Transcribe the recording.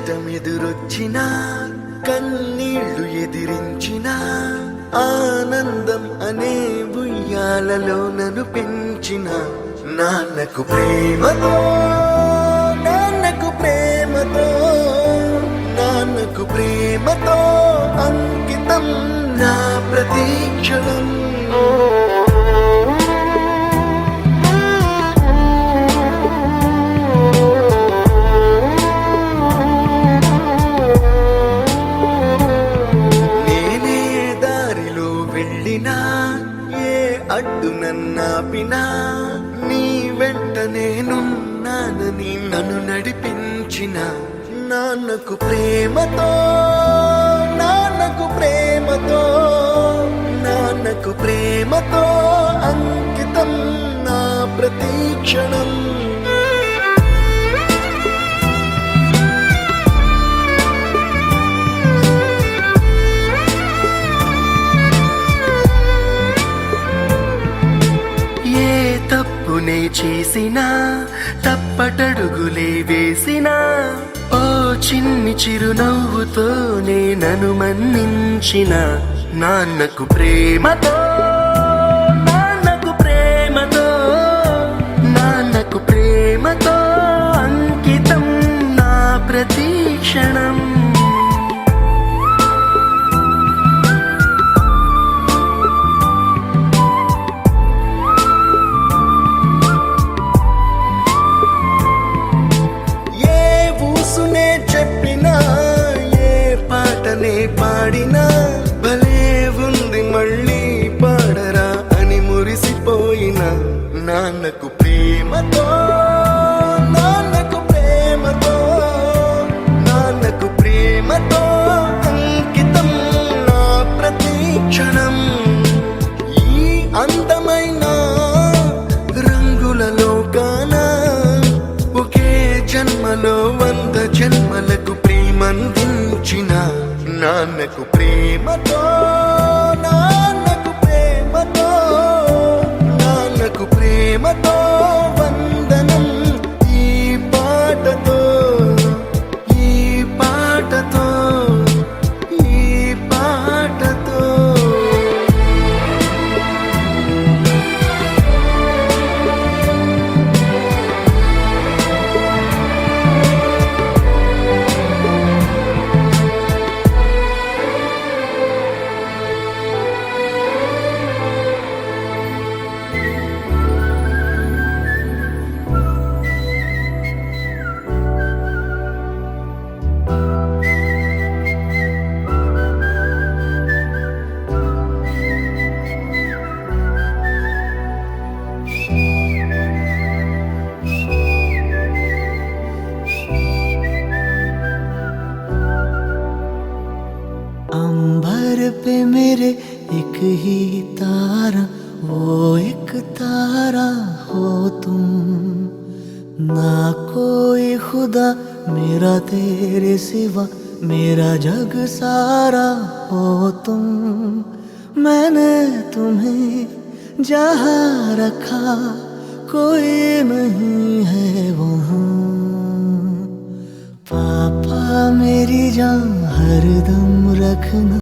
కష్టమెదురొచ్చినా కన్నీళ్లు ఎదిరించినా ఆనందం అనే ఉయ్యాలలో నన్ను పెంచిన నాన్నకు ప్రేమతో నాన్నకు ప్రేమతో నాన్నకు ప్రేమతో అంకితం నా ప్రతీక్షణం. ఏ అడ్డు నన్నాపినా నీ వెంట నేనున్నానని నన్ను నడిపించిన నాన్నకు ప్రేమతో నాన్నకు ప్రేమతో నాన్నకు ప్రేమతో అంకితం నా ప్రతీక్షణం. తప్పునే చేసినా తప్పటడుగులే వేసినా ఓ చిన్ని చిరునవ్వుతోనే నన్ను మన్నించిన నాన్నకు ప్రేమతో నాన్నకు ప్రేమతో నాన్నకు ప్రేమతో అంకితం నా ప్రతీక్షణం. చెప్పినా ఏ పాటనే పాడినా భలే ఉంది మళ్ళీ పాడరా అని మురిసిపోయిన నాన్నకు ప్రేమతో నాన్నకు ప్రేమతో నాన్నకు ప్రేమతో అంకితం నా ప్రతీక్షణం. ఈ అందమైన రంగుల లోకాన ఒకే జన్మలో 100 జన్మలకు ప్రేమందించిన నాన్నకు ప్రేమతో నాన్నకు ప్రేమతో నాన్నకు ప్రేమతో వందనం. ఈ పాటతో ఈ పాటతో ఈ పాటతో अंबर पे मेरे एक ही तारा वो एक तारा हो तुम ना कोई खुदा मेरा तेरे सिवा मेरा जग सारा हो तुम. मैंने तुम्हें जहाँ रखा कोई नहीं है वहाँ. पापा मेरी जान हरदम रखना.